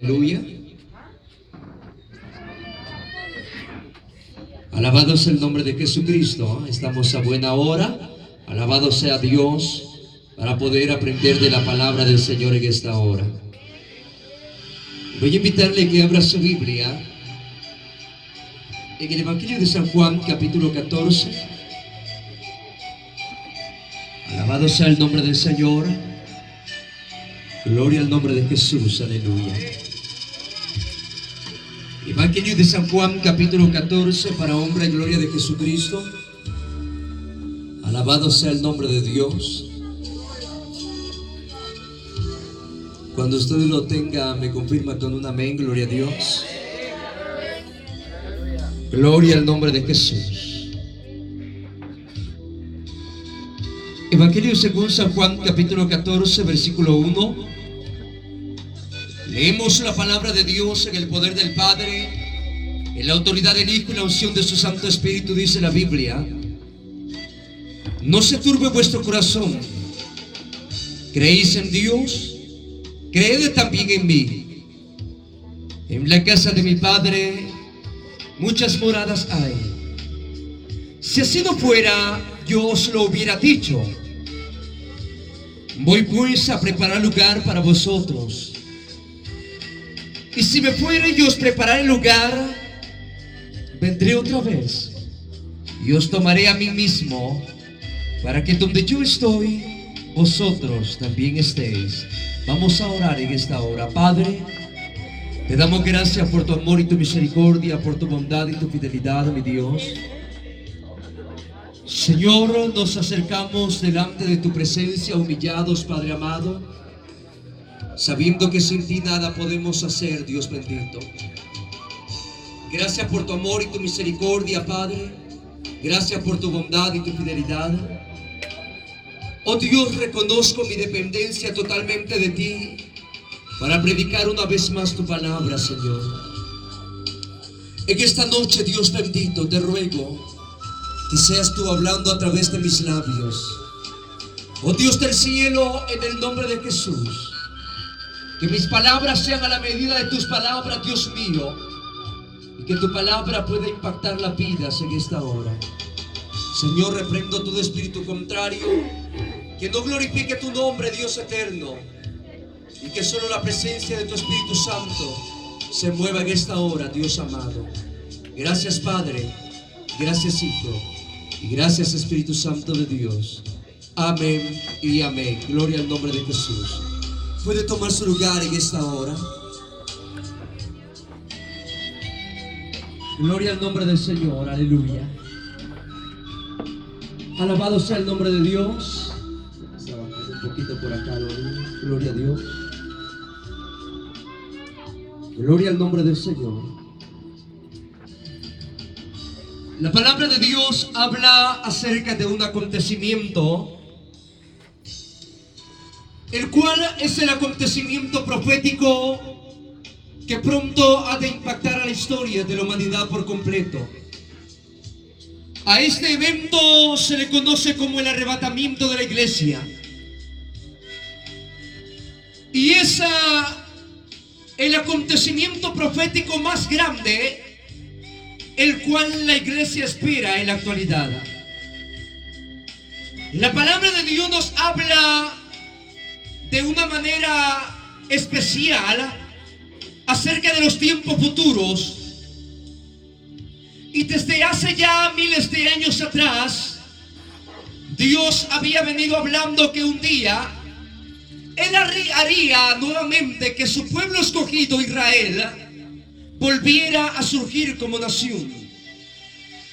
Aleluya. Alabado sea el nombre de Jesucristo. Estamos a buena hora. Alabado sea Dios para poder aprender de la palabra del Señor en esta hora. Voy a invitarle a que abra su Biblia en el Evangelio de San Juan, capítulo 14. Alabado sea el nombre del Señor. Gloria al nombre de Jesús. Aleluya. Evangelio de San Juan, capítulo 14, para honra y gloria de Jesucristo. Alabado sea el nombre de Dios. Cuando usted lo tenga, me confirma con un amén. Gloria a Dios. Gloria al nombre de Jesús. Evangelio según San Juan, capítulo 14, versículo 1. Leemos la palabra de Dios en el poder del Padre, en la autoridad del Hijo y la unción de su Santo Espíritu. Dice la Biblia: no se turbe vuestro corazón. ¿Creéis en Dios? Creed también en mí. En la casa de mi Padre muchas moradas hay. Si así no fuera, yo os lo hubiera dicho. Voy pues a preparar lugar para vosotros. Y si me fuere y os prepararé lugar, vendré otra vez y os tomaré a mí mismo, para que donde yo estoy, vosotros también estéis. Vamos a orar en esta hora. Padre, te damos gracias por tu amor y tu misericordia, por tu bondad y tu fidelidad, mi Dios. Señor, nos acercamos delante de tu presencia humillados, Padre amado, sabiendo que sin ti nada podemos hacer, Dios bendito. Gracias por tu amor y tu misericordia, Padre. Gracias por tu bondad y tu fidelidad. Oh Dios, reconozco mi dependencia totalmente de ti para predicar una vez más tu palabra, Señor. En esta noche, Dios bendito, te ruego que seas tú hablando a través de mis labios. Oh Dios del cielo, en el nombre de Jesús, que mis palabras sean a la medida de tus palabras, Dios mío, y que tu palabra pueda impactar las vidas en esta hora. Señor, reprendo todo espíritu contrario que no glorifique tu nombre, Dios eterno, y que solo la presencia de tu Espíritu Santo se mueva en esta hora, Dios amado. Gracias, Padre, gracias, Hijo, y gracias, Espíritu Santo de Dios. Amén y amén. Gloria al nombre de Jesús. Puede tomar su lugar en esta hora. Gloria al nombre del Señor. Aleluya. Alabado sea el nombre de Dios. Vamos a bajar un poquito por acá. Gloria a Dios. Gloria al nombre del Señor. La palabra de Dios habla acerca de un acontecimiento, el cual es el acontecimiento profético que pronto ha de impactar a la historia de la humanidad por completo. A este evento se le conoce como el arrebatamiento de la iglesia. Y es el acontecimiento profético más grande, el cual la iglesia espera en la actualidad. La palabra de Dios nos habla de una manera especial acerca de los tiempos futuros, y desde hace ya miles de años atrás Dios había venido hablando que un día Él haría nuevamente que su pueblo escogido, Israel, volviera a surgir como nación.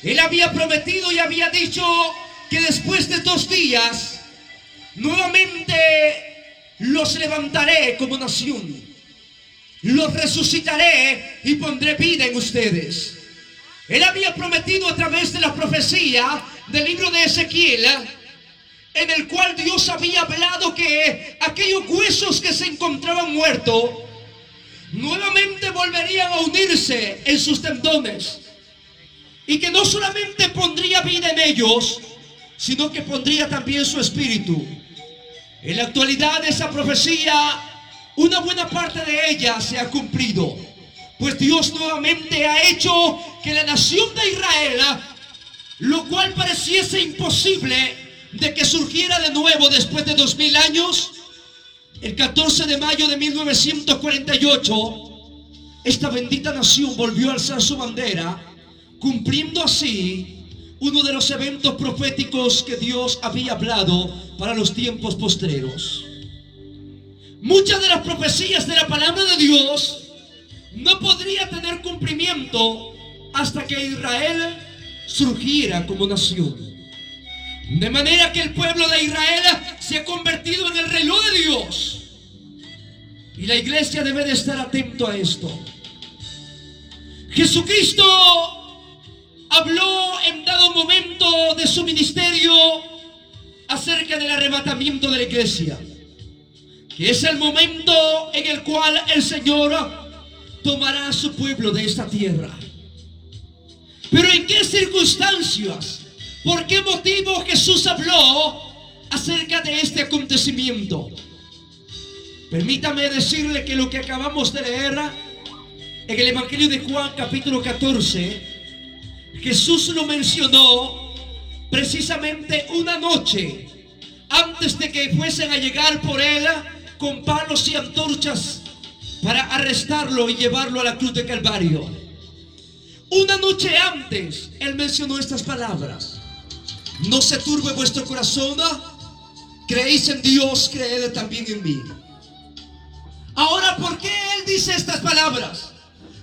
Él había prometido y había dicho que después de 2 días nuevamente los levantaré como nación, los resucitaré y pondré vida en ustedes. Él había prometido a través de la profecía del libro de Ezequiel, en el cual Dios había hablado que aquellos huesos que se encontraban muertos nuevamente volverían a unirse en sus tendones, y que no solamente pondría vida en ellos, sino que pondría también su espíritu. En la actualidad esa profecía una buena parte de ella se ha cumplido, pues Dios nuevamente ha hecho que la nación de Israel, lo cual pareciese imposible de que surgiera de nuevo después de 2000 años, el 14 de mayo de 1948, esta bendita nación volvió a alzar su bandera, cumpliendo así uno de los eventos proféticos que Dios había hablado para los tiempos postreros. Muchas de las profecías de la palabra de Dios no podría tener cumplimiento hasta que Israel surgiera como nación. De manera que el pueblo de Israel se ha convertido en el reloj de Dios. Y la iglesia debe de estar atento a esto. Jesucristo habló en dado momento de su ministerio acerca del arrebatamiento de la iglesia, que es el momento en el cual el Señor tomará a su pueblo de esta tierra. Pero ¿en qué circunstancias? ¿Por qué motivo Jesús habló acerca de este acontecimiento? Permítame decirle que lo que acabamos de leer en el Evangelio de Juan capítulo 14, Jesús lo mencionó precisamente una noche antes de que fuesen a llegar por él con palos y antorchas para arrestarlo y llevarlo a la cruz de Calvario. Una noche antes él mencionó estas palabras: no se turbe vuestro corazón, creéis en Dios, creed también en mí. Ahora, ¿por qué él dice estas palabras?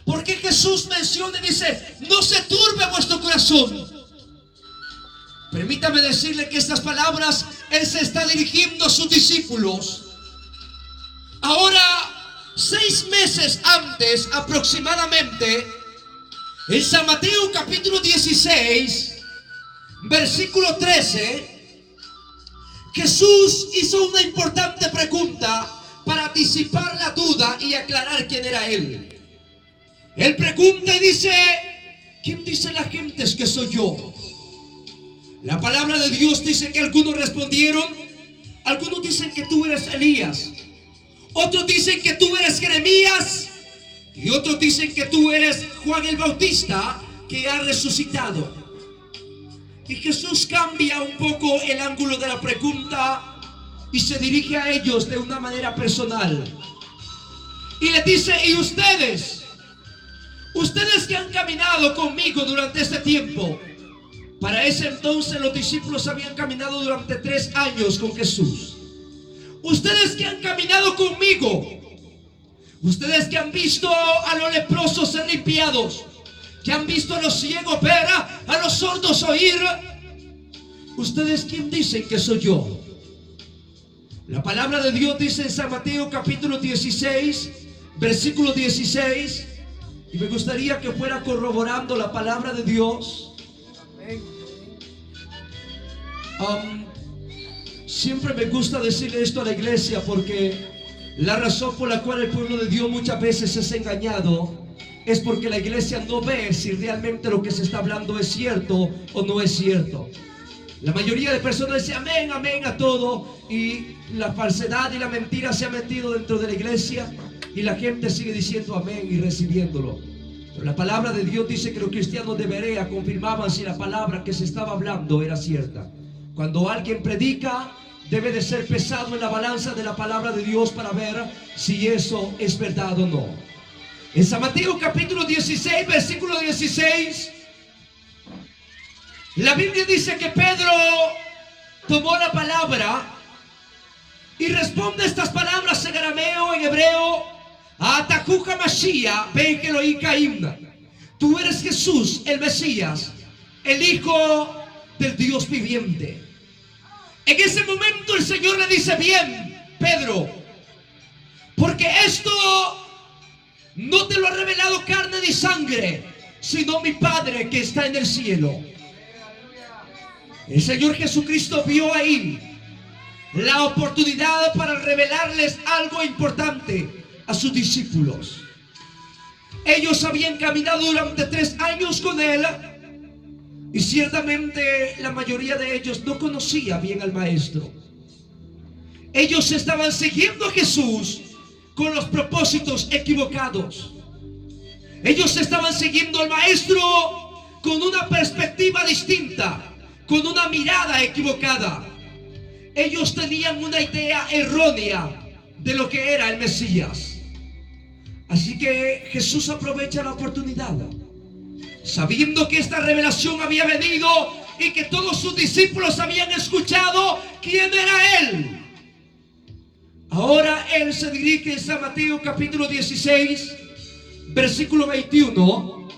¿Por qué Jesús menciona y dice no se turbe vuestro corazón? Permítame decirle que estas palabras él se está dirigiendo a sus discípulos. Ahora, 6 meses antes aproximadamente, en San Mateo capítulo 16, versículo 13, Jesús hizo una importante pregunta para disipar la duda y aclarar quién era él. Él pregunta y dice: ¿quién dice la gente que soy yo? La palabra de Dios dice que algunos respondieron: algunos dicen que tú eres Elías, otros dicen que tú eres Jeremías, y otros dicen que tú eres Juan el Bautista, que ha resucitado. Y Jesús cambia un poco el ángulo de la pregunta y se dirige a ellos de una manera personal. Y les dice: ¿y ustedes? Ustedes que han caminado conmigo durante este tiempo. Para ese entonces los discípulos habían caminado durante 3 años con Jesús. Ustedes que han caminado conmigo, ustedes que han visto a los leprosos ser limpiados, que han visto a los ciegos ver, a los sordos oír, ¿ustedes quién dicen que soy yo? La palabra de Dios dice en San Mateo capítulo 16, versículo 16, y me gustaría que fuera corroborando la palabra de Dios. Siempre me gusta decirle esto a la iglesia, porque la razón por la cual el pueblo de Dios muchas veces es engañado es porque la iglesia no ve si realmente lo que se está hablando es cierto o no es cierto. La mayoría de personas dicen amén, amén a todo, y la falsedad y la mentira se ha metido dentro de la iglesia y la gente sigue diciendo amén y recibiéndolo. Pero la palabra de Dios dice que los cristianos de Berea confirmaban si la palabra que se estaba hablando era cierta. Cuando alguien predica, debe de ser pesado en la balanza de la palabra de Dios para ver si eso es verdad o no. En San Mateo capítulo 16, versículo 16, la Biblia dice que Pedro tomó la palabra y responde estas palabras en arameo, en hebreo: Atakuja Mashiach ben Elohim Caim. Tú eres Jesús, el Mesías, el Hijo del Dios viviente. En ese momento el Señor le dice: bien, Pedro, porque esto no te lo ha revelado carne ni sangre, sino mi Padre que está en el cielo. El Señor Jesucristo vio ahí la oportunidad para revelarles algo importante a sus discípulos. Ellos habían caminado durante 3 años con Él, y ciertamente la mayoría de ellos no conocía bien al Maestro. Ellos estaban siguiendo a Jesús, con los propósitos equivocados. Ellos estaban siguiendo al maestro con una perspectiva distinta, con una mirada equivocada. Ellos tenían una idea errónea de lo que era el Mesías. Así que Jesús aprovecha la oportunidad, sabiendo que esta revelación había venido y que todos sus discípulos habían escuchado quién era Él. Ahora Él se dirige en San Mateo capítulo 16, versículo 21.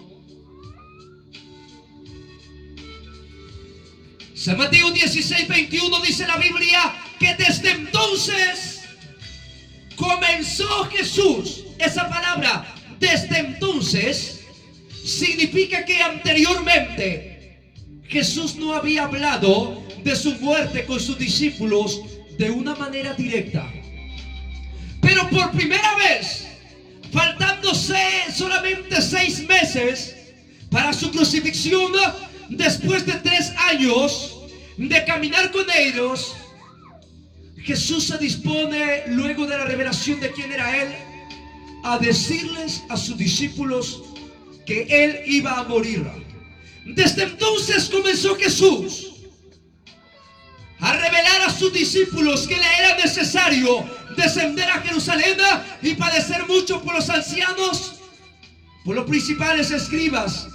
San Mateo 16, 21 dice la Biblia que desde entonces comenzó Jesús. Esa palabra, desde entonces, significa que anteriormente Jesús no había hablado de su muerte con sus discípulos de una manera directa. Pero por primera vez, faltándose solamente 6 meses para su crucifixión, después de 3 años de caminar con ellos, Jesús se dispone, luego de la revelación de quién era Él, a decirles a sus discípulos que Él iba a morir. Desde entonces comenzó Jesús a revelar a sus discípulos que le era necesario descender a Jerusalén y padecer mucho por los ancianos, por los principales escribas.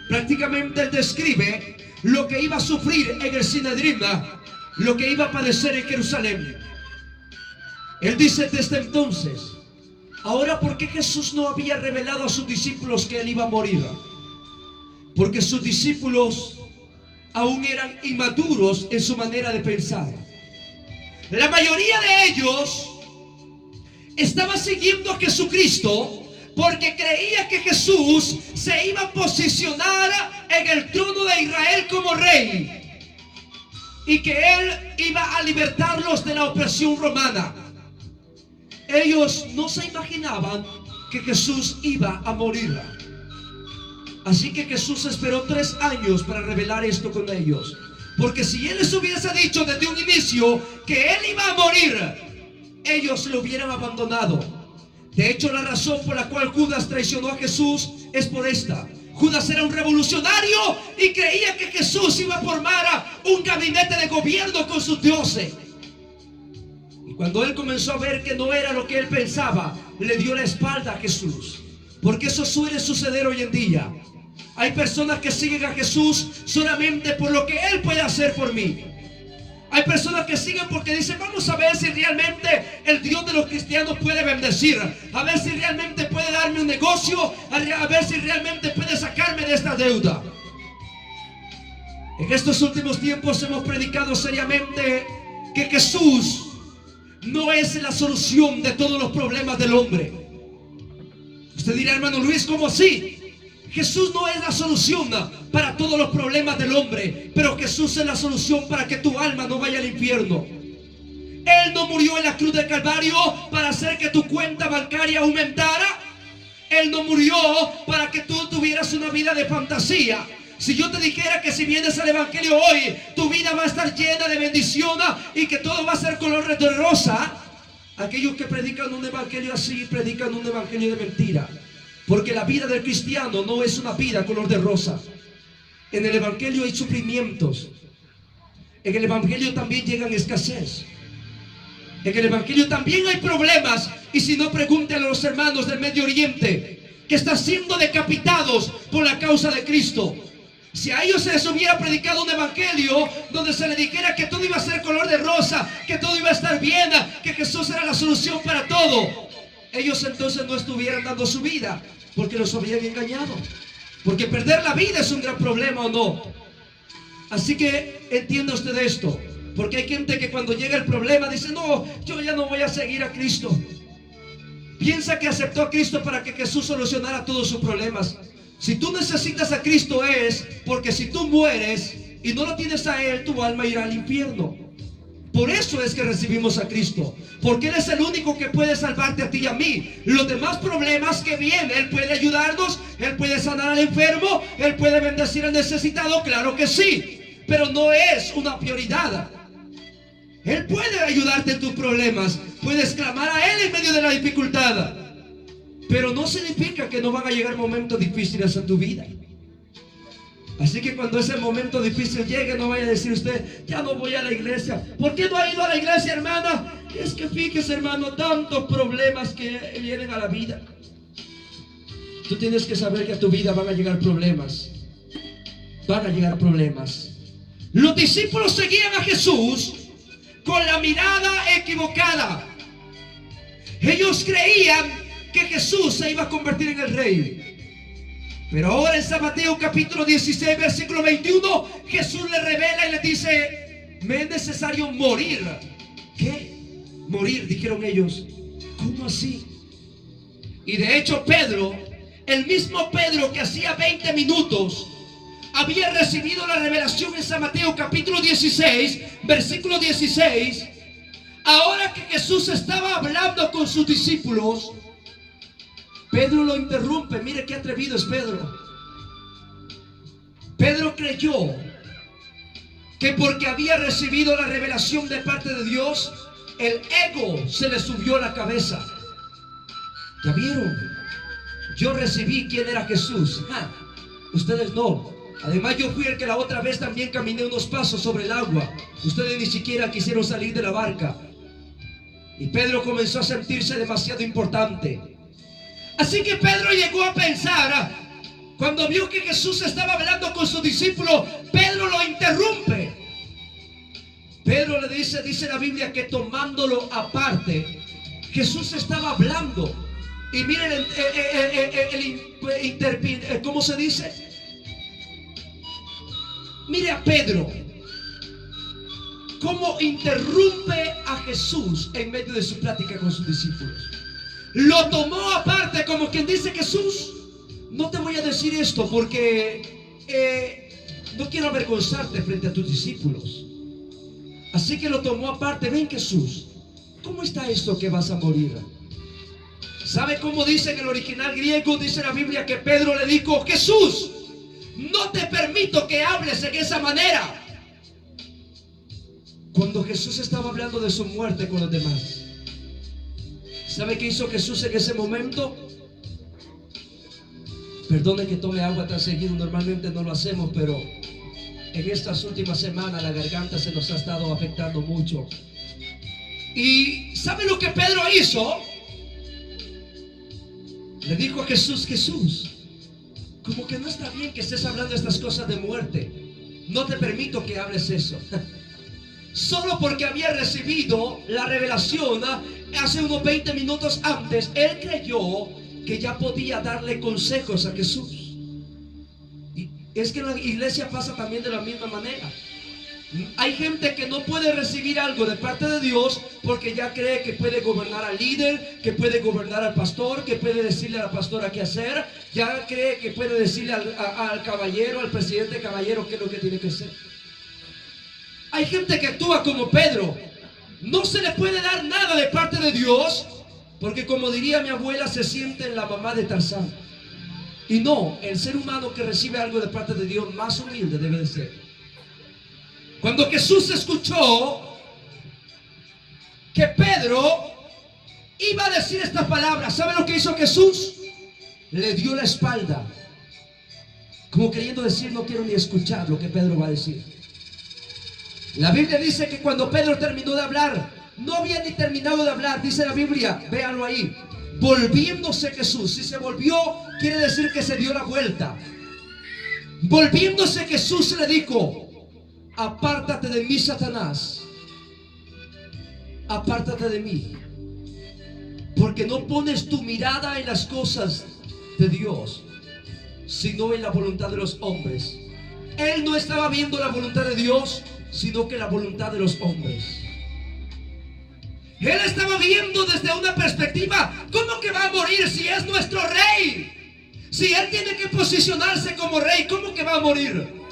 Prácticamente Él describe lo que iba a sufrir en el Sinedrín, lo que iba a padecer en Jerusalén. Él dice desde entonces. Ahora, ¿por qué Jesús no había revelado a sus discípulos que Él iba a morir? Porque sus discípulos aún eran inmaduros en su manera de pensar. La mayoría de ellos estaba siguiendo a Jesucristo porque creía que Jesús se iba a posicionar en el trono de Israel como rey y que Él iba a libertarlos de la opresión romana. Ellos no se imaginaban que Jesús iba a morir. Así que Jesús esperó 3 años para revelar esto con ellos. Porque si Él les hubiese dicho desde un inicio que Él iba a morir, ellos lo hubieran abandonado. De hecho, la razón por la cual Judas traicionó a Jesús es por esta. Judas era un revolucionario y creía que Jesús iba a formar un gabinete de gobierno con sus dioses. Y cuando él comenzó a ver que no era lo que él pensaba, le dio la espalda a Jesús. Porque eso suele suceder hoy en día. Hay personas que siguen a Jesús solamente por lo que Él puede hacer por mí. Hay personas que siguen porque dicen: vamos a ver si realmente el Dios de los cristianos puede bendecir, a ver si realmente puede darme un negocio, a ver si realmente puede sacarme de esta deuda. En estos últimos tiempos hemos predicado seriamente que Jesús no es la solución de todos los problemas del hombre. Usted dirá: hermano Luis, ¿cómo así? Jesús no es la solución para todos los problemas del hombre, pero Jesús es la solución para que tu alma no vaya al infierno. Él no murió en la cruz del Calvario para hacer que tu cuenta bancaria aumentara. Él no murió para que tú tuvieras una vida de fantasía. Si yo te dijera que si vienes al evangelio hoy, tu vida va a estar llena de bendición y que todo va a ser color de rosa, aquellos que predican un evangelio así predican un evangelio de mentira. Porque la vida del cristiano no es una vida color de rosa. En el evangelio hay sufrimientos. En el evangelio también llegan escasez. En el evangelio también hay problemas. Y si no, pregúntenle a los hermanos del Medio Oriente que están siendo decapitados por la causa de Cristo. Si a ellos se les hubiera predicado un evangelio donde se les dijera que todo iba a ser color de rosa, que todo iba a estar bien, que Jesús era la solución para todo, ellos entonces no estuvieran dando su vida, porque los habían engañado. Porque perder la vida es un gran problema, ¿o no? Así que entienda usted esto. Porque hay gente que cuando llega el problema dice: no, yo ya no voy a seguir a Cristo. Piensa que aceptó a Cristo para que Jesús solucionara todos sus problemas. Si tú necesitas a Cristo es porque si tú mueres y no lo tienes a Él, tu alma irá al infierno. Por eso es que recibimos a Cristo, porque Él es el único que puede salvarte a ti y a mí. Los demás problemas que vienen, Él puede ayudarnos, Él puede sanar al enfermo, Él puede bendecir al necesitado, claro que sí, pero no es una prioridad. Él puede ayudarte en tus problemas, puedes clamar a Él en medio de la dificultad, pero no significa que no van a llegar momentos difíciles en tu vida. Así que cuando ese momento difícil llegue, no vaya a decir usted: ya no voy a la iglesia. ¿Por qué no ha ido a la iglesia, hermana? Es que fíjese, hermano, tantos problemas que vienen a la vida. Tú tienes que saber que a tu vida van a llegar problemas. Van a llegar problemas. Los discípulos seguían a Jesús con la mirada equivocada. Ellos creían que Jesús se iba a convertir en el rey. Pero ahora en San Mateo capítulo 16 versículo 21, Jesús le revela y le dice: me es necesario morir. ¿Qué? Morir, dijeron ellos. ¿Cómo así? Y de hecho Pedro, el mismo Pedro que hacía 20 minutos había recibido la revelación en San Mateo capítulo 16 versículo 16, ahora que Jesús estaba hablando con sus discípulos, Pedro lo interrumpe. Mire qué atrevido es Pedro. Pedro creyó que porque había recibido la revelación de parte de Dios, el ego se le subió a la cabeza. ¿Ya vieron? Yo recibí quién era Jesús. Ustedes no. Además yo fui el que la otra vez también caminé unos pasos sobre el agua. Ustedes ni siquiera quisieron salir de la barca. Y Pedro comenzó a sentirse demasiado importante. Así que Pedro llegó a pensar, cuando vio que Jesús estaba hablando con sus discípulos, Pedro lo interrumpe. Pedro le dice la Biblia que tomándolo aparte, Jesús estaba hablando. Y miren ¿cómo se dice? Mire a Pedro cómo interrumpe a Jesús en medio de su plática con sus discípulos. Lo tomó aparte, como quien dice: Jesús, no te voy a decir esto porque no quiero avergonzarte frente a tus discípulos. Así que lo tomó aparte. Ven, Jesús, ¿cómo está esto que vas a morir? ¿Sabe cómo dice en el original griego? Dice la Biblia que Pedro le dijo: Jesús, no te permito que hables en esa manera. Cuando Jesús estaba hablando de su muerte con los demás, ¿sabe qué hizo Jesús en ese momento? Perdone que tome agua tan seguido, normalmente no lo hacemos, pero en estas últimas semanas la garganta se nos ha estado afectando mucho. ¿Y sabe lo que Pedro hizo? Le dijo a Jesús: Jesús, como que no está bien que estés hablando estas cosas de muerte. No te permito que hables eso. Solo porque había recibido la revelación hace unos 20 minutos antes, él creyó que ya podía darle consejos a Jesús. Y es que en la iglesia pasa también de la misma manera. Hay gente que no puede recibir algo de parte de Dios porque ya cree que puede gobernar al líder, que puede gobernar al pastor, que puede decirle a la pastora qué hacer. Ya cree que puede decirle al caballero, al presidente caballero, qué es lo que tiene que hacer. Hay gente que actúa como Pedro. No se le puede dar nada de parte de Dios porque, como diría mi abuela, se siente en la mamá de Tarzán. Y no, el ser humano que recibe algo de parte de Dios más humilde debe de ser. Cuando Jesús escuchó que Pedro iba a decir estas palabras, ¿sabe lo que hizo Jesús? Le dio la espalda, como queriendo decir: no quiero ni escuchar lo que Pedro va a decir. La Biblia dice que cuando Pedro terminó de hablar, no había ni terminado de hablar, dice la Biblia, véanlo ahí, volviéndose Jesús. Si se volvió, quiere decir que se dio la vuelta. Volviéndose Jesús le dijo: apártate de mí, Satanás, apártate de mí, porque no pones tu mirada en las cosas de Dios, sino en la voluntad de los hombres. Él no estaba viendo la voluntad de Dios, sino que la voluntad de los hombres. Él estaba viendo desde una perspectiva: ¿cómo que va a morir si es nuestro rey? Si él tiene que posicionarse como rey, ¿cómo que va a morir?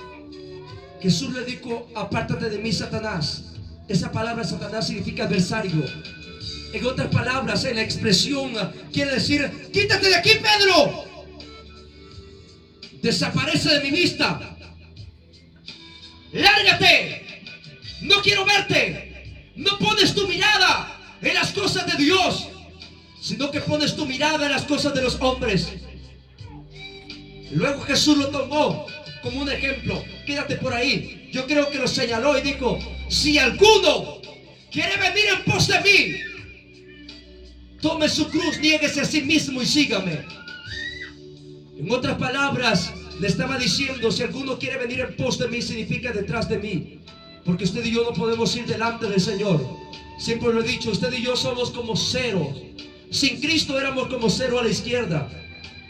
Jesús le dijo: apártate de mí, Satanás. Esa palabra Satanás significa adversario. En otras palabras, en la expresión quiere decir: quítate de aquí, Pedro, desaparece de mi vista, lárgate, no quiero verte, no pones tu mirada en las cosas de Dios, sino que pones tu mirada en las cosas de los hombres. Luego Jesús lo tomó como un ejemplo. Quédate por ahí. Yo creo que lo señaló y dijo: si alguno quiere venir en pos de mí, tome su cruz, niéguese a sí mismo y sígame. En otras palabras, le estaba diciendo: si alguno quiere venir en pos de mí, significa detrás de mí. Porque usted y yo no podemos ir delante del Señor. Siempre lo he dicho, usted y yo somos como cero. Sin Cristo éramos como cero a la izquierda.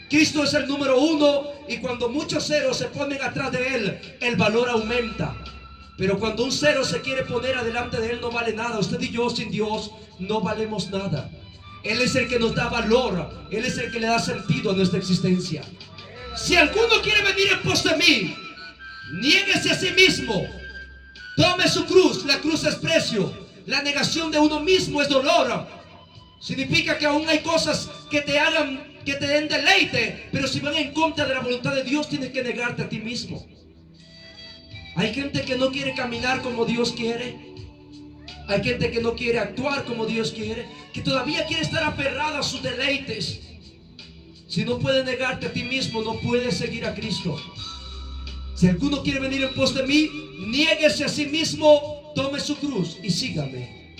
Cristo es el número uno, y cuando muchos ceros se ponen atrás de Él, el valor aumenta. Pero cuando un cero se quiere poner adelante de Él, no vale nada. Usted y yo sin Dios no valemos nada. Él es el que nos da valor. Él es el que le da sentido a nuestra existencia. Si alguno quiere venir en pos de mí, niéguese a sí mismo, tome su cruz. La cruz es precio. La negación de uno mismo es dolor. Significa que aún hay cosas que te hagan, que te den deleite, pero si van en contra de la voluntad de Dios, tienes que negarte a ti mismo. Hay gente que no quiere caminar como Dios quiere. Hay gente que no quiere actuar como Dios quiere, que todavía quiere estar aferrada a sus deleites. Si no puedes negarte a ti mismo, no puedes seguir a Cristo. Si alguno quiere venir en pos de mí, niéguese a sí mismo, tome su cruz y sígame.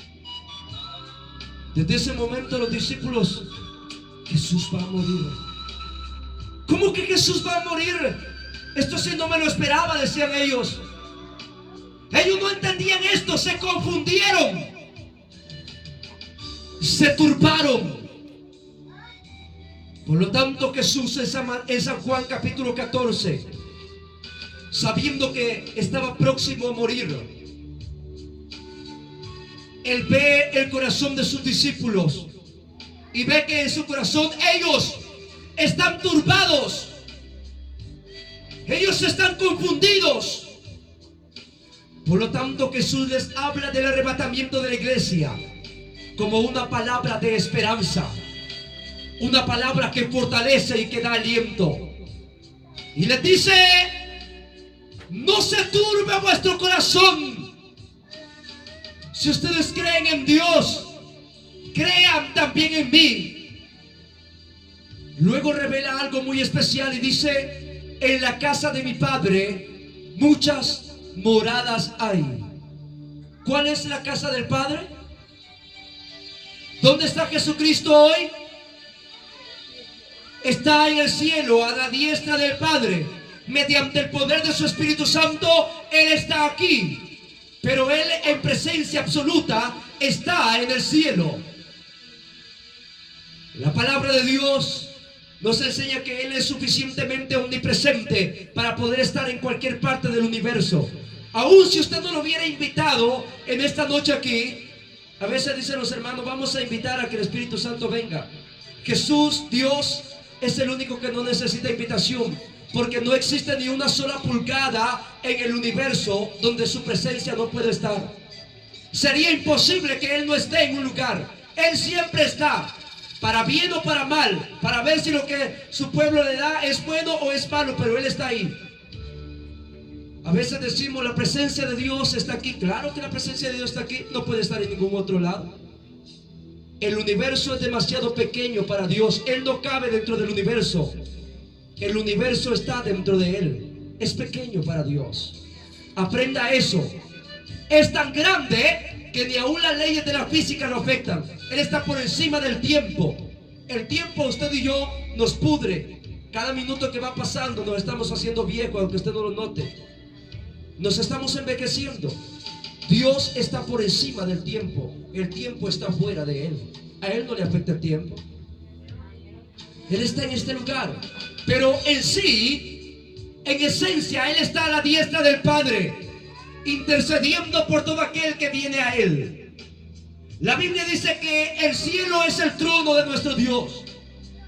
Desde ese momento los discípulos: Jesús va a morir. ¿Cómo que Jesús va a morir? Esto sí no me lo esperaba, decían ellos. Ellos no entendían esto, se confundieron, se turbaron. Por lo tanto, Jesús en San Juan capítulo 14, sabiendo que estaba próximo a morir, Él ve el corazón de sus discípulos y ve que en su corazón ellos están turbados, ellos están confundidos. Por lo tanto, Jesús les habla del arrebatamiento de la iglesia como una palabra de esperanza, una palabra que fortalece y que da aliento. Y les dice: no se turbe vuestro corazón. Si ustedes creen en Dios, crean también en mí. Luego revela algo muy especial y dice: en la casa de mi Padre muchas moradas hay. ¿Cuál es la casa del Padre? ¿Dónde está Jesucristo hoy? Está en el cielo, a la diestra del Padre. Mediante el poder de su Espíritu Santo, Él está aquí. Pero Él, en presencia absoluta, está en el cielo. La palabra de Dios nos enseña que Él es suficientemente omnipresente para poder estar en cualquier parte del universo. Aún si usted no lo hubiera invitado en esta noche aquí, a veces dicen los hermanos: vamos a invitar a que el Espíritu Santo venga. Jesús, Dios, es el único que no necesita invitación, porque no existe ni una sola pulgada en el universo donde su presencia no puede estar. Sería imposible que Él no esté en un lugar. Él siempre está, para bien o para mal, para ver si lo que su pueblo le da es bueno o es malo, pero Él está ahí. A veces decimos: la presencia de Dios está aquí. Claro que la presencia de Dios está aquí, no puede estar en ningún otro lado. El universo es demasiado pequeño para Dios. Él no cabe dentro del universo. El universo está dentro de Él. Es pequeño para Dios. Aprenda eso. Es tan grande que ni aún las leyes de la física lo afectan. Él está por encima del tiempo. El tiempo, usted y yo, nos pudre. Cada minuto que va pasando nos estamos haciendo viejos, aunque usted no lo note. Nos estamos envejeciendo. Dios está por encima del tiempo. El tiempo está fuera de Él. A Él no le afecta el tiempo. Él está en este lugar. Pero en sí, en esencia, Él está a la diestra del Padre, intercediendo por todo aquel que viene a Él. La Biblia dice que el cielo es el trono de nuestro Dios.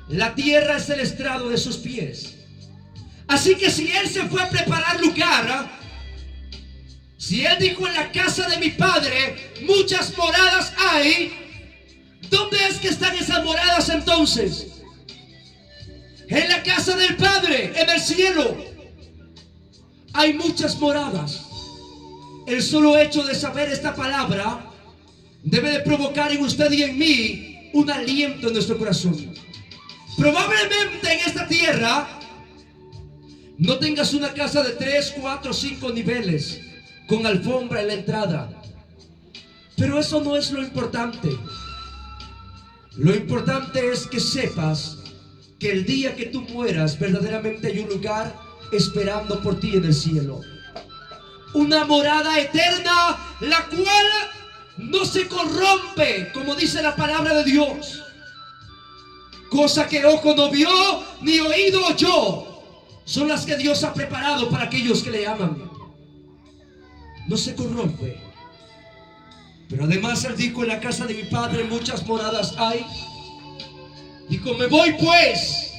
La tierra es el estrado de sus pies. Así que si Él se fue a preparar lugar, si Él dijo: en la casa de mi Padre muchas moradas hay, ¿dónde es que están esas moradas entonces? En la casa del Padre, en el cielo. Hay muchas moradas. El solo hecho de saber esta palabra debe de provocar en usted y en mí un aliento en nuestro corazón. Probablemente en esta tierra no tengas una casa de 3, 4, 5 niveles con alfombra en la entrada, pero eso no es lo importante. Lo importante es que sepas que el día que tú mueras, verdaderamente hay un lugar esperando por ti en el cielo. Una morada eterna, la cual no se corrompe, como dice la palabra de Dios. Cosa que ojo no vio, ni oído oyó, son las que Dios ha preparado para aquellos que le aman. No se corrompe. Pero además Él dijo: en la casa de mi Padre muchas moradas hay. Dijo: me voy pues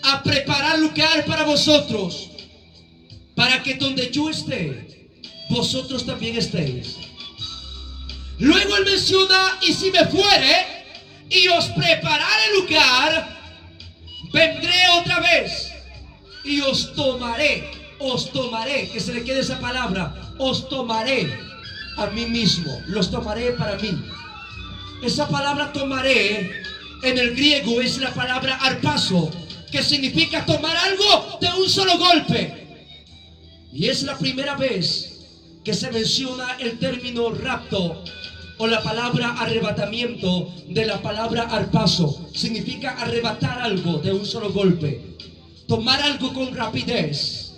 a preparar lugar para vosotros, para que donde yo esté, vosotros también estéis. Luego Él menciona: y si me fuere y os prepararé lugar, vendré otra vez y os tomaré, que se le quede esa palabra, os tomaré a mí mismo, los tomaré para mí. Esa palabra tomaré en el griego es la palabra arpazo, que significa tomar algo de un solo golpe. Y es la primera vez que se menciona el término rapto o la palabra arrebatamiento de la palabra arpazo. Significa arrebatar algo de un solo golpe, tomar algo con rapidez.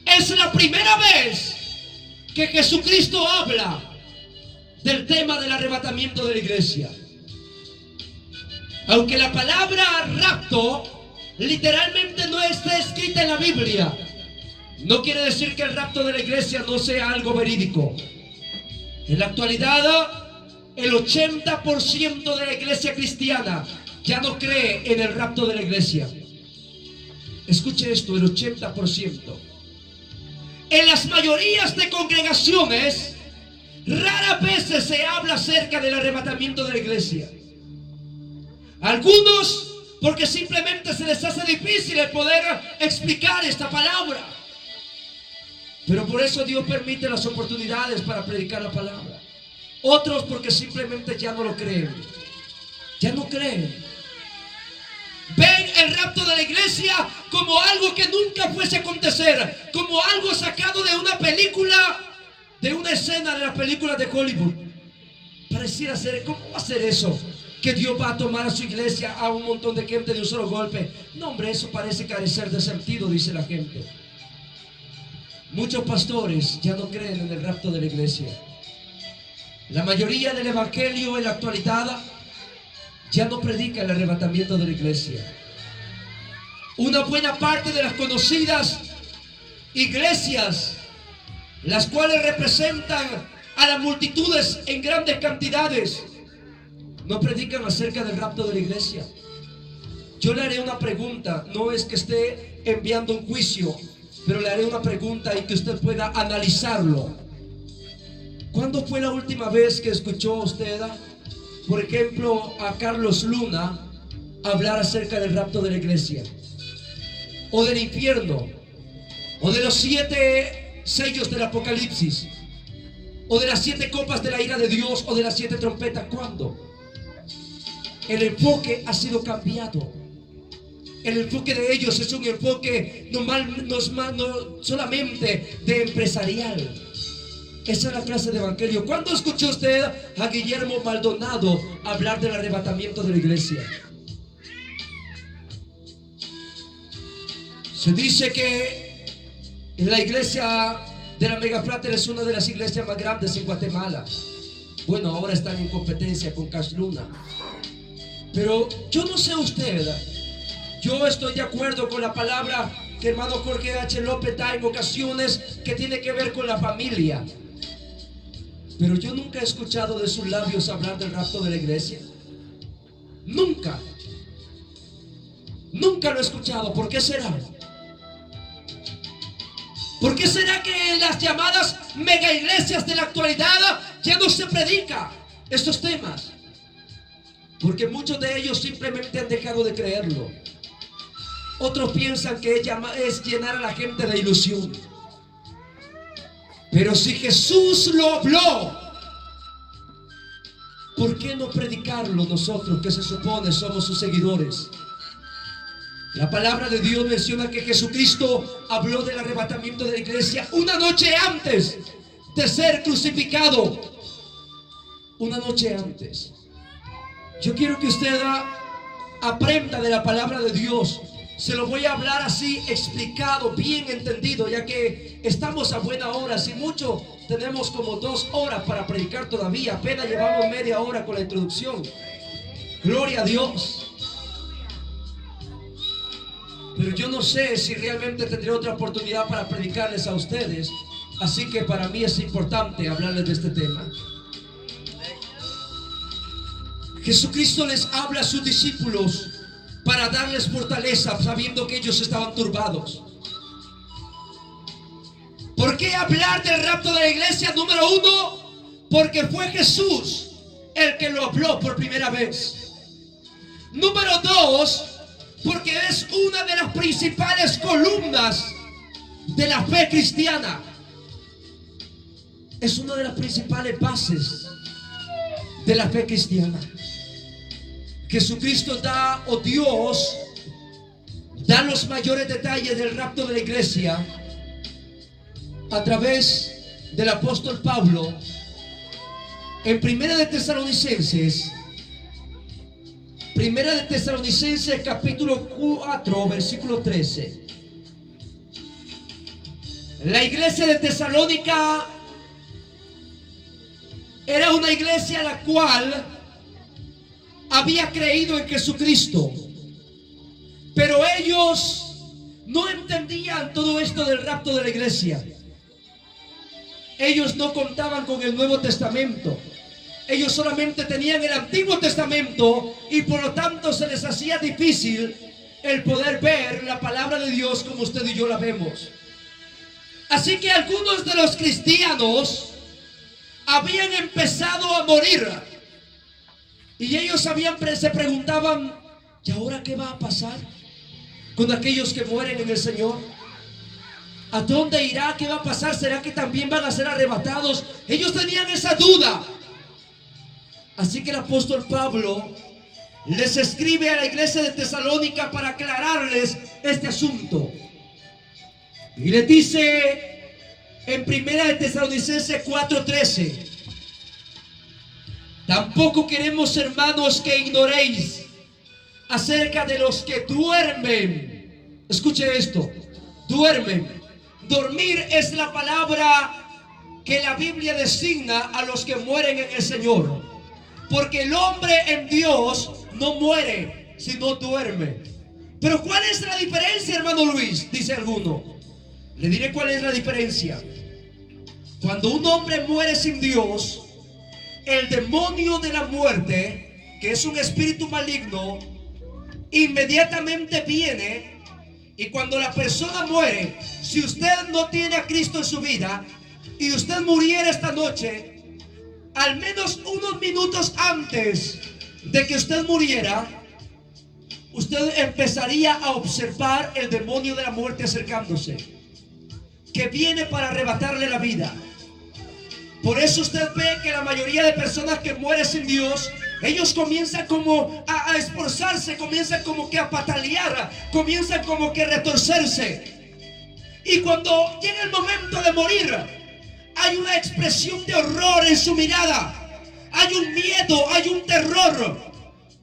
Es la primera vez que Jesucristo habla del tema del arrebatamiento de la iglesia. Aunque la palabra rapto literalmente no está escrita en la Biblia, no quiere decir que el rapto de la iglesia no sea algo verídico. En la actualidad, el 80% de la iglesia cristiana ya no cree en el rapto de la iglesia. Escuche esto: el 80%. En las mayorías de congregaciones, raras veces se habla acerca del arrebatamiento de la iglesia. Algunos, porque simplemente se les hace difícil el poder explicar esta palabra. Pero por eso Dios permite las oportunidades para predicar la palabra. Otros porque simplemente ya no lo creen. Ya no creen. Ven el rapto de la iglesia como algo que nunca fuese a acontecer, como algo sacado de una película, de una escena de las películas de Hollywood. Pareciera ser: ¿cómo va a ser eso? Que Dios va a tomar a su iglesia, a un montón de gente de un solo golpe. No, hombre, eso parece carecer de sentido, dice la gente. Muchos pastores ya no creen en el rapto de la iglesia. La mayoría del evangelio en la actualidad ya no predica el arrebatamiento de la iglesia. Una buena parte de las conocidas iglesias, las cuales representan a las multitudes en grandes cantidades, no predican acerca del rapto de la iglesia. Yo le haré una pregunta, no es que esté enviando un juicio, pero le haré una pregunta y que usted pueda analizarlo. ¿Cuándo fue la última vez que escuchó usted, por ejemplo, a Carlos Luna hablar acerca del rapto de la iglesia? O del infierno, o de los 7 sellos del Apocalipsis, o de las 7 copas de la ira de Dios, o de las 7 trompetas. ¿Cuándo? El enfoque ha sido cambiado. El enfoque de ellos es un enfoque no solamente de empresarial. Esa es la clase de evangelio. ¿Cuándo escuchó usted a Guillermo Maldonado hablar del arrebatamiento de la iglesia? Se dice que la iglesia de la Mega Frater es una de las iglesias más grandes en Guatemala. Bueno, ahora están en competencia con Cash Luna. Pero yo no sé usted, yo estoy de acuerdo con la palabra que hermano Jorge H. López da en ocasiones, que tiene que ver con la familia. Pero yo nunca he escuchado de sus labios hablar del rapto de la iglesia. Nunca. Nunca lo he escuchado. ¿Por qué será? ¿Por qué será que en las llamadas mega iglesias de la actualidad ya no se predica estos temas? Porque muchos de ellos simplemente han dejado de creerlo. Otros piensan que es llenar a la gente de ilusión. Pero si Jesús lo habló, ¿por qué no predicarlo nosotros que se supone somos sus seguidores? La palabra de Dios menciona que Jesucristo habló del arrebatamiento de la iglesia una noche antes de ser crucificado. Una noche antes. Yo quiero que usted aprenda de la palabra de Dios. Se lo voy a hablar así, explicado, bien entendido, ya que estamos a buena hora. Si mucho, tenemos como 2 horas para predicar todavía. Apenas llevamos media hora con la introducción. Gloria a Dios. Pero yo no sé si realmente tendré otra oportunidad para predicarles a ustedes. Así que para mí es importante hablarles de este tema. Jesucristo les habla a sus discípulos para darles fortaleza, sabiendo que ellos estaban turbados. ¿Por qué hablar del rapto de la iglesia? Número 1, porque fue Jesús el que lo habló por primera vez. Número 2, porque es una de las principales columnas de la fe cristiana. Es una de las principales bases de la fe cristiana. Jesucristo da, o Dios da los mayores detalles del rapto de la iglesia a través del apóstol Pablo en Primera de Tesalonicenses capítulo 4 versículo 13. La iglesia de Tesalónica era una iglesia la cual había creído en Jesucristo, pero ellos no entendían todo esto del rapto de la iglesia. Ellos no contaban con el Nuevo Testamento. Ellos solamente tenían el Antiguo Testamento y por lo tanto se les hacía difícil el poder ver la palabra de Dios como usted y yo la vemos. Así que algunos de los cristianos habían empezado a morir y ellos se preguntaban: ¿y ahora qué va a pasar con aquellos que mueren en el Señor? ¿A dónde irá? ¿Qué va a pasar? ¿Será que también van a ser arrebatados? Ellos tenían esa duda. Así que el apóstol Pablo les escribe a la iglesia de Tesalónica para aclararles este asunto. Y les dice en Primera de Tesalonicenses 4:13: tampoco queremos, hermanos, que ignoréis acerca de los que duermen. Escuche esto: duermen. Dormir es la palabra que la Biblia designa a los que mueren en el Señor. Porque el hombre en Dios no muere, sino duerme. Pero ¿cuál es la diferencia, hermano Luis? Dice alguno. Le diré cuál es la diferencia. Cuando un hombre muere sin Dios, el demonio de la muerte, que es un espíritu maligno, inmediatamente viene. Y cuando la persona muere, si usted no tiene a Cristo en su vida y usted muriera esta noche, al menos unos minutos antes de que usted muriera, usted empezaría a observar el demonio de la muerte acercándose, que viene para arrebatarle la vida. Por eso usted ve que la mayoría de personas que mueren sin Dios, ellos comienzan como a esforzarse, comienzan como que a patalear, comienzan como que a retorcerse. Y cuando llega el momento de morir, hay una expresión de horror en su mirada, hay un miedo, hay un terror,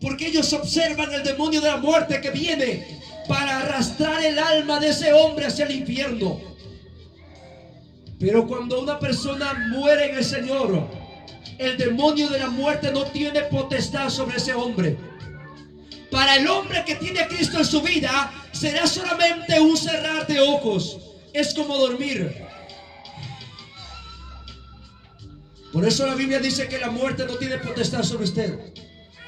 porque ellos observan el demonio de la muerte que viene para arrastrar el alma de ese hombre hacia el infierno. Pero cuando una persona muere en el Señor, el demonio de la muerte no tiene potestad sobre ese hombre. Para el hombre que tiene a Cristo en su vida, será solamente un cerrar de ojos. Es como dormir. Por eso la Biblia dice que la muerte no tiene potestad sobre usted.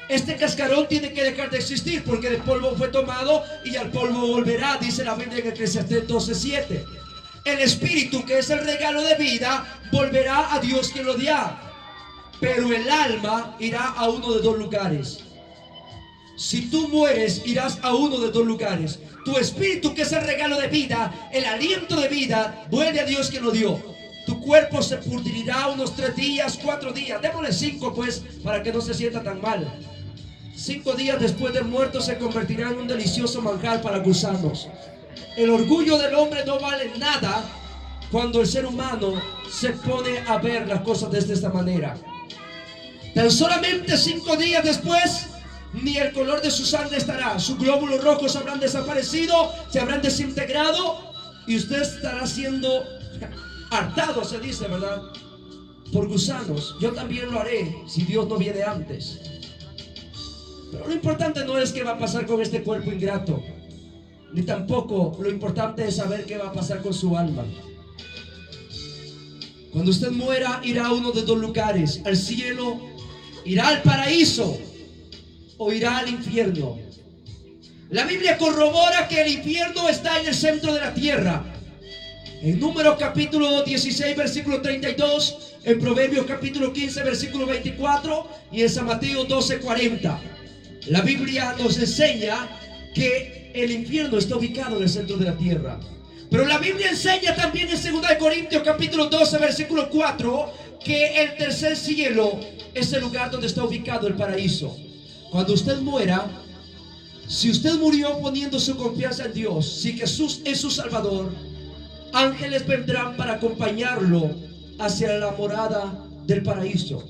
Este cascarón tiene que dejar de existir, porque del polvo fue tomado y al polvo volverá, dice la Biblia en Eclesiastés 12:7. El espíritu, que es el regalo de vida, volverá a Dios quien lo dio. Pero el alma irá a uno de 2 lugares. Si tú mueres, irás a uno de 2 lugares. Tu espíritu, que es el regalo de vida, el aliento de vida, vuelve a Dios quien lo dio. Tu cuerpo se pudrirá unos 3 días, 4 días. Démosle 5 pues, para que no se sienta tan mal. 5 días después de muerto se convertirá en un delicioso manjar para gusanos. El orgullo del hombre no vale nada cuando el ser humano se pone a ver las cosas desde esta manera. Tan solamente 5 días después, ni el color de su sangre estará. Sus glóbulos rojos habrán desaparecido, se habrán desintegrado y usted estará siendo hartado, se dice, ¿verdad?, por gusanos. Yo también lo haré si Dios no viene antes. Pero lo importante no es qué va a pasar con este cuerpo ingrato, ni tampoco lo importante es saber qué va a pasar con su alma. Cuando usted muera, irá a uno de 2 lugares: al cielo, irá al paraíso, o irá al infierno. La Biblia corrobora que el infierno está en el centro de la tierra. En Números capítulo 16 versículo 32, en Proverbios capítulo 15 versículo 24 y en San Mateo 12:40. La Biblia nos enseña que el infierno está ubicado en el centro de la tierra. Pero la Biblia enseña también en 2 Corintios capítulo 12 versículo 4 que el tercer cielo es el lugar donde está ubicado el paraíso. Cuando usted muera, si usted murió poniendo su confianza en Dios, si Jesús es su Salvador, ángeles vendrán para acompañarlo hacia la morada del paraíso.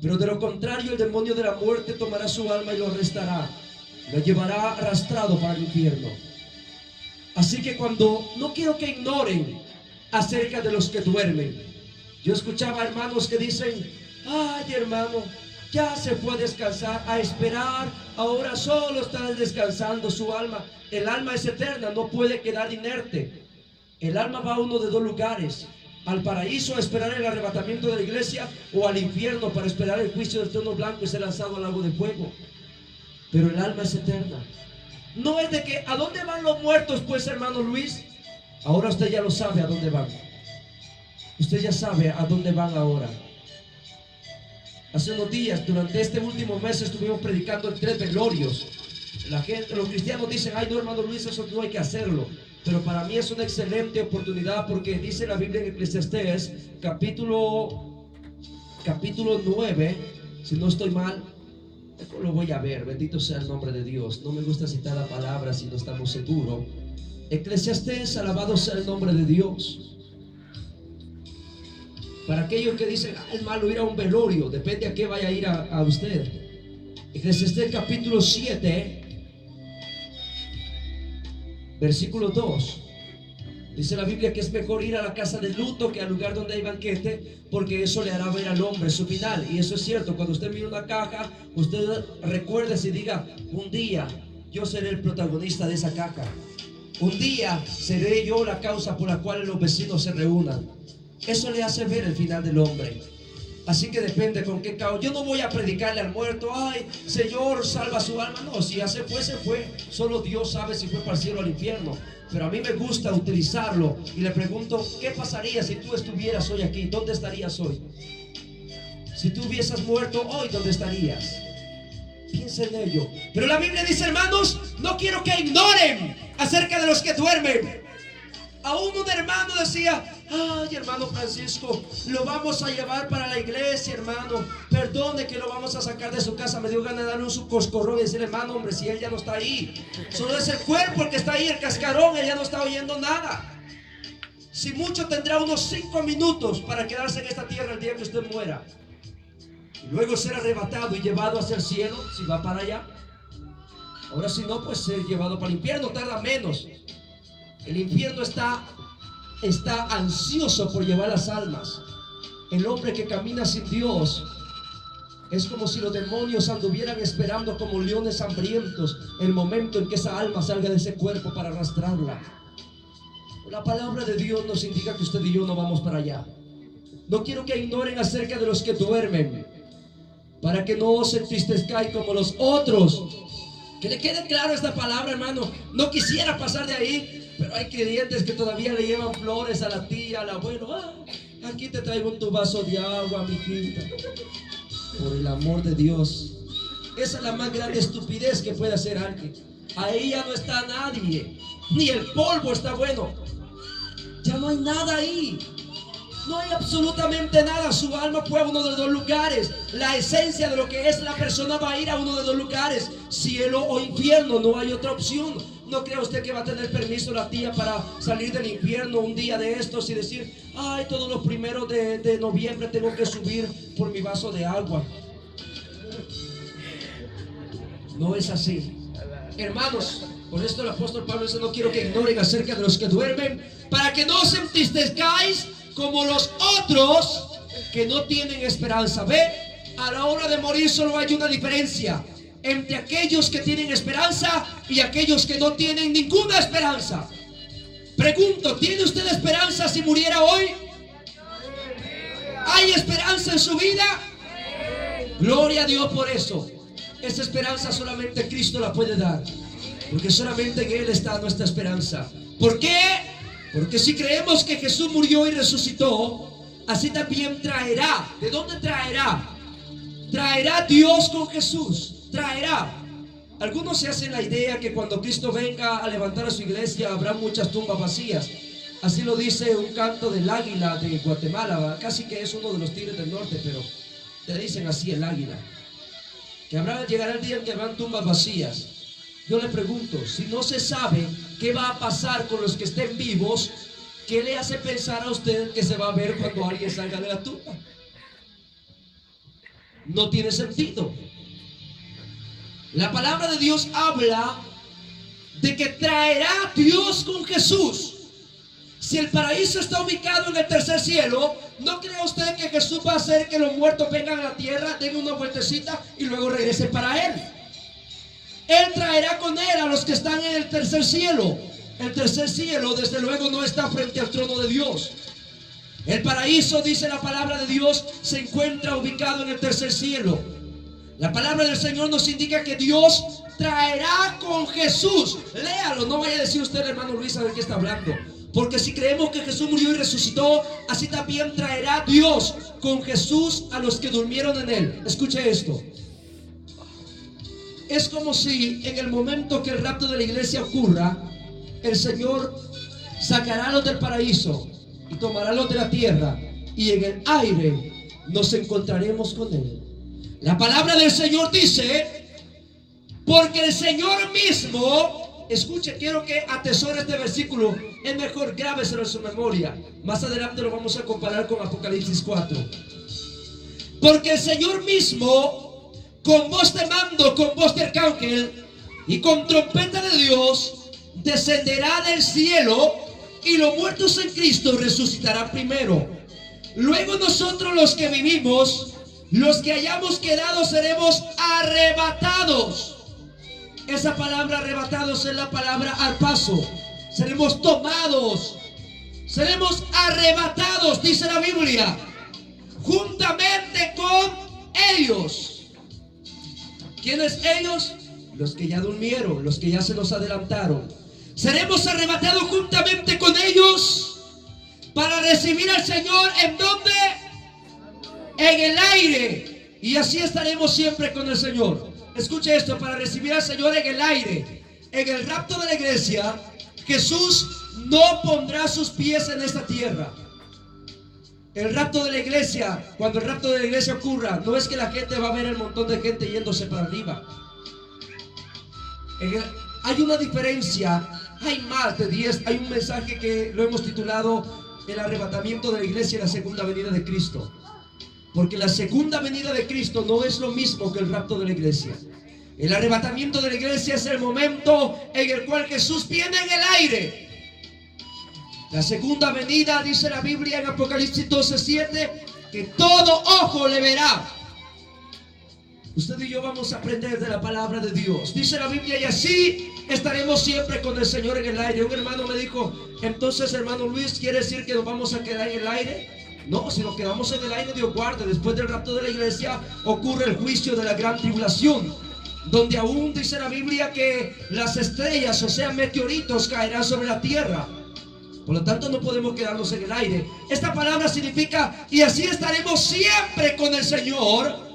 Pero de lo contrario, el demonio de la muerte tomará su alma y lo arrestará, lo llevará arrastrado para el infierno. Así que no quiero que ignoren acerca de los que duermen. Yo escuchaba hermanos que dicen: ay, hermano, ya se puede descansar, a esperar, ahora solo está descansando su alma. El alma es eterna, no puede quedar inerte. El alma va a uno de 2 lugares: al paraíso a esperar el arrebatamiento de la iglesia, o al infierno para esperar el juicio del trono blanco y ser lanzado al lago de fuego. Pero el alma es eterna. No es de que ¿a dónde van los muertos? Pues, hermano Luis, ahora usted ya lo sabe a dónde van. Usted ya sabe a dónde van ahora. Hace unos días, durante este último mes, estuvimos predicando en 3 velorios. La gente, los cristianos dicen: ay, no, hermano Luis, eso no hay que hacerlo. Pero para mí es una excelente oportunidad, porque dice la Biblia en Eclesiastés capítulo 9, si no estoy mal, lo voy a ver, bendito sea el nombre de Dios. No me gusta citar la palabra si no estamos seguros. Eclesiastés, alabado sea el nombre de Dios. Para aquellos que dicen: es malo ir a un velorio, depende a qué vaya a ir a usted. Eclesiastés capítulo 7 versículo 2. Dice la Biblia que es mejor ir a la casa de luto que al lugar donde hay banquete, porque eso le hará ver al hombre su final. Y eso es cierto. Cuando usted mira una caja, usted recuerde y diga: un día yo seré el protagonista de esa caja. Un día seré yo la causa por la cual los vecinos se reúnan. Eso le hace ver el final del hombre. Así que depende con qué causa. Yo no voy a predicarle al muerto: ay, Señor, salva su alma. No, si ya se fue. Solo Dios sabe si fue para el cielo o al infierno. Pero a mí me gusta utilizarlo. Y le pregunto: ¿qué pasaría si tú estuvieras hoy aquí? ¿Dónde estarías hoy? Si tú hubieses muerto hoy, ¿dónde estarías? Piensa en ello. Pero la Biblia dice, hermanos, no quiero que ignoren acerca de los que duermen. Aún un hermano decía: ay, hermano Francisco, lo vamos a llevar para la iglesia, hermano. Perdone que lo vamos a sacar de su casa. Me dio ganas de darle un su coscorrón y decirle: hermano, hombre, si él ya no está ahí. Solo es el cuerpo el que está ahí, el cascarón, él ya no está oyendo nada. Si mucho tendrá unos 5 minutos para quedarse en esta tierra el día que usted muera. Y luego ser arrebatado y llevado hacia el cielo, si va para allá. Ahora si no, pues ser llevado para el infierno tarda menos. El infierno está ansioso por llevar las almas. El hombre que camina sin Dios es como si los demonios anduvieran esperando como leones hambrientos el momento en que esa alma salga de ese cuerpo para arrastrarla. La palabra de Dios nos indica que usted y yo no vamos para allá. No quiero que ignoren acerca de los que duermen, para que no se entristezcan como los otros. Que le quede claro esta palabra, hermano. No quisiera pasar de ahí, pero hay creyentes que todavía le llevan flores a la tía, al abuelo. Aquí te traigo tu vaso de agua, mijita. Por el amor de Dios. Esa es la más grande estupidez que puede hacer alguien. Ahí ya no está nadie. Ni el polvo está bueno. Ya no hay nada ahí. No hay absolutamente nada. Su alma fue a uno de dos lugares. La esencia de lo que es la persona va a ir a uno de dos lugares: cielo o infierno. No hay otra opción. No crea usted que va a tener permiso la tía para salir del infierno un día de estos y decir: ay, todos los primeros de noviembre tengo que subir por mi vaso de agua. No es así, hermanos. Por esto el apóstol Pablo dice: no quiero que ignoren acerca de los que duermen, para que no os entristezcáis como los otros que no tienen esperanza. Ve, a la hora de morir solo hay una diferencia entre aquellos que tienen esperanza y aquellos que no tienen ninguna esperanza. Pregunto: ¿tiene usted esperanza si muriera hoy? ¿Hay esperanza en su vida? Gloria a Dios por eso. Esa esperanza solamente Cristo la puede dar, porque solamente en Él está nuestra esperanza. ¿Por qué? Porque si creemos que Jesús murió y resucitó, así también traerá. ¿De dónde traerá? Traerá Dios con Jesús. Traerá. Algunos se hacen la idea que cuando Cristo venga a levantar a su iglesia habrá muchas tumbas vacías. Así lo dice un canto del águila de Guatemala. Casi que es uno de los tigres del norte, pero le dicen así, el águila. Que llegará el día en que habrán tumbas vacías. Yo le pregunto: si no se sabe qué va a pasar con los que estén vivos, ¿qué le hace pensar a usted que se va a ver cuando alguien salga de la tumba? No tiene sentido. La palabra de Dios habla de que traerá Dios con Jesús. Si el paraíso está ubicado en el tercer cielo, ¿no cree usted que Jesús va a hacer que los muertos vengan a la tierra, den una vueltecita y luego regresen para Él? Él traerá con Él a los que están en el tercer cielo. El tercer cielo, desde luego, no está frente al trono de Dios. El paraíso, dice la palabra de Dios, se encuentra ubicado en el tercer cielo. La palabra del Señor nos indica que Dios traerá con Jesús. Léalo, no vaya a decir usted, hermano Luis, a ver qué está hablando. Porque si creemos que Jesús murió y resucitó, así también traerá Dios con Jesús a los que durmieron en Él. Escuche esto. Es como si en el momento que el rapto de la iglesia ocurra, el Señor sacará a los del paraíso y tomará a los de la tierra, y en el aire nos encontraremos con Él. La palabra del Señor dice: porque el Señor mismo, escuche, quiero que atesore este versículo, es mejor grábeselo en su memoria. Más adelante lo vamos a comparar con Apocalipsis 4. Porque el Señor mismo, con voz de mando, con voz de arcángel y con trompeta de Dios, descenderá del cielo, y los muertos en Cristo resucitarán primero. Luego nosotros, los que vivimos, los que hayamos quedado, seremos arrebatados. Esa palabra arrebatados es la palabra arpazo. Seremos tomados, seremos arrebatados, dice la Biblia, juntamente con ellos. ¿Quiénes ellos? Los que ya durmieron, los que ya se nos adelantaron. Seremos arrebatados juntamente con ellos para recibir al Señor. ¿En dónde? En el aire. Y así estaremos siempre con el Señor. Escuche esto: para recibir al Señor en el aire, en el rapto de la iglesia, Jesús no pondrá sus pies en esta tierra. El rapto de la iglesia, cuando el rapto de la iglesia ocurra, no es que la gente va a ver el montón de gente yéndose para arriba. Hay una diferencia. Hay más de 10. Hay un mensaje que lo hemos titulado el arrebatamiento de la iglesia y la segunda venida de Cristo. Porque la segunda venida de Cristo no es lo mismo que el rapto de la iglesia. El arrebatamiento de la iglesia es el momento en el cual Jesús viene en el aire. La segunda venida, dice la Biblia en Apocalipsis 12:7, que todo ojo le verá. Usted y yo vamos a aprender de la palabra de Dios. Dice la Biblia: y así estaremos siempre con el Señor en el aire. Un hermano me dijo: entonces, hermano Luis, ¿quiere decir que nos vamos a quedar en el aire? No, si nos quedamos en el aire, Dios guarde, después del rapto de la iglesia ocurre el juicio de la gran tribulación, donde aún dice la Biblia que las estrellas, o sea, meteoritos, caerán sobre la tierra. Por lo tanto, no podemos quedarnos en el aire. Esta palabra significa: y así estaremos siempre con el Señor.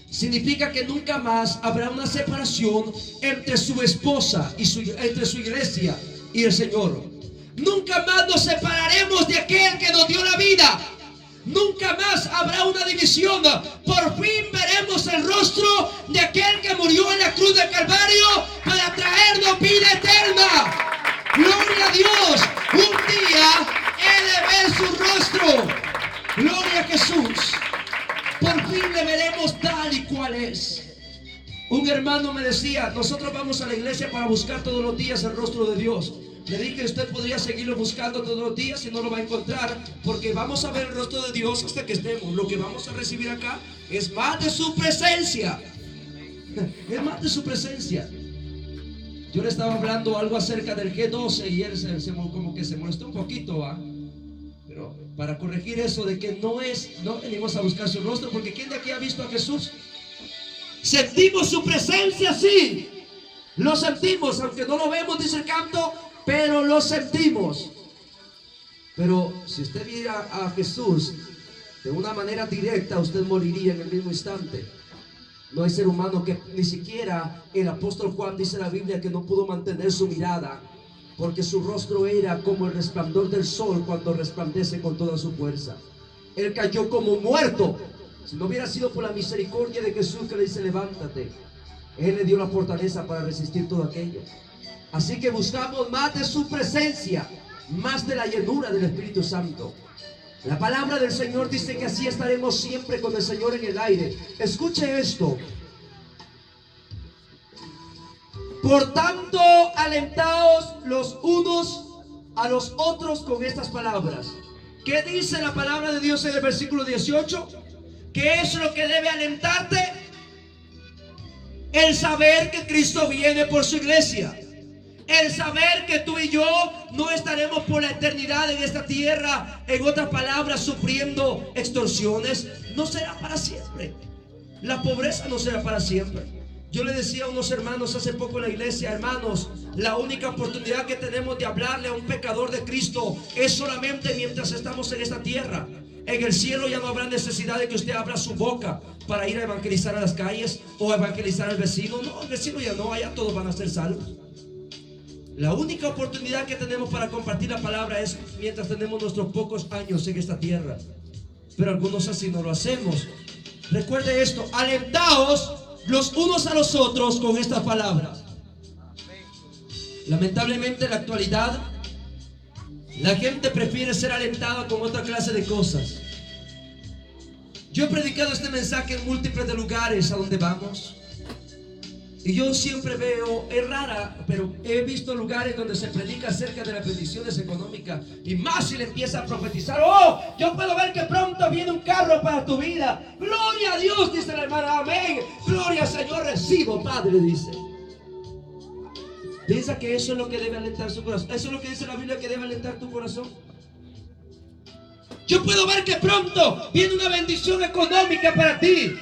Significa que nunca más habrá una separación entre su esposa y entre su iglesia y el Señor. Nunca más nos separaremos de aquel que nos dio la vida. Nunca más habrá una división. Por fin veremos el rostro de aquel que murió en la cruz del Calvario para traernos vida eterna. Gloria a Dios. Un día he de ver su rostro. Gloria a Jesús. Por fin le veremos tal y cual es. Un hermano me decía: nosotros vamos a la iglesia para buscar todos los días el rostro de Dios. Le dije: usted podría seguirlo buscando todos los días y no lo va a encontrar, porque vamos a ver el rostro de Dios hasta que estemos. Lo que vamos a recibir acá es más de su presencia. Es más de su presencia. Yo le estaba hablando algo acerca del G12 y él como que se molestó un poquito, ¿va? Pero para corregir eso de que no venimos a buscar su rostro, porque ¿quién de aquí ha visto a Jesús? Sentimos su presencia, sí. Lo sentimos, aunque no lo vemos, dice el canto, pero lo sentimos. Pero si usted viera a Jesús de una manera directa, usted moriría en el mismo instante. No hay ser humano que, ni siquiera el apóstol Juan, dice la Biblia, que no pudo mantener su mirada, porque su rostro era como el resplandor del sol cuando resplandece con toda su fuerza. Él cayó como muerto. Si no hubiera sido por la misericordia de Jesús que le dice: levántate, Él le dio la fortaleza para resistir todo aquello. Así que buscamos más de su presencia, más de la llenura del Espíritu Santo. La palabra del Señor dice que así estaremos siempre con el Señor en el aire. Escuche esto: por tanto, alentaos los unos a los otros con estas palabras. ¿Qué dice la palabra de Dios en el versículo 18? ¿Qué es lo que debe alentarte? El saber que Cristo viene por su iglesia. El saber que tú y yo no estaremos por la eternidad en esta tierra, en otras palabras, sufriendo extorsiones. No será para siempre. La pobreza no será para siempre. Yo le decía a unos hermanos hace poco en la iglesia: hermanos, la única oportunidad que tenemos de hablarle a un pecador de Cristo es solamente mientras estamos en esta tierra. En el cielo ya no habrá necesidad de que usted abra su boca para ir a evangelizar a las calles o a evangelizar al vecino. No, en el cielo ya no, allá todos van a ser salvos. La única oportunidad que tenemos para compartir la palabra es mientras tenemos nuestros pocos años en esta tierra. Pero algunos así no lo hacemos. Recuerde esto: alentaos los unos a los otros con estas palabras. Lamentablemente en la actualidad la gente prefiere ser alentada con otra clase de cosas. Yo he predicado este mensaje en múltiples de lugares a donde vamos, y yo siempre veo, es rara, pero he visto lugares donde se predica acerca de las bendiciones económicas, y más si le empieza a profetizar: oh, yo puedo ver que pronto viene un carro para tu vida. Gloria a Dios, dice la hermana. Amén. Gloria al Señor, recibo, Padre, dice. ¿Piensa que eso es lo que debe alentar su corazón? ¿Eso es lo que dice la Biblia que debe alentar tu corazón? Yo puedo ver que pronto viene una bendición económica para ti,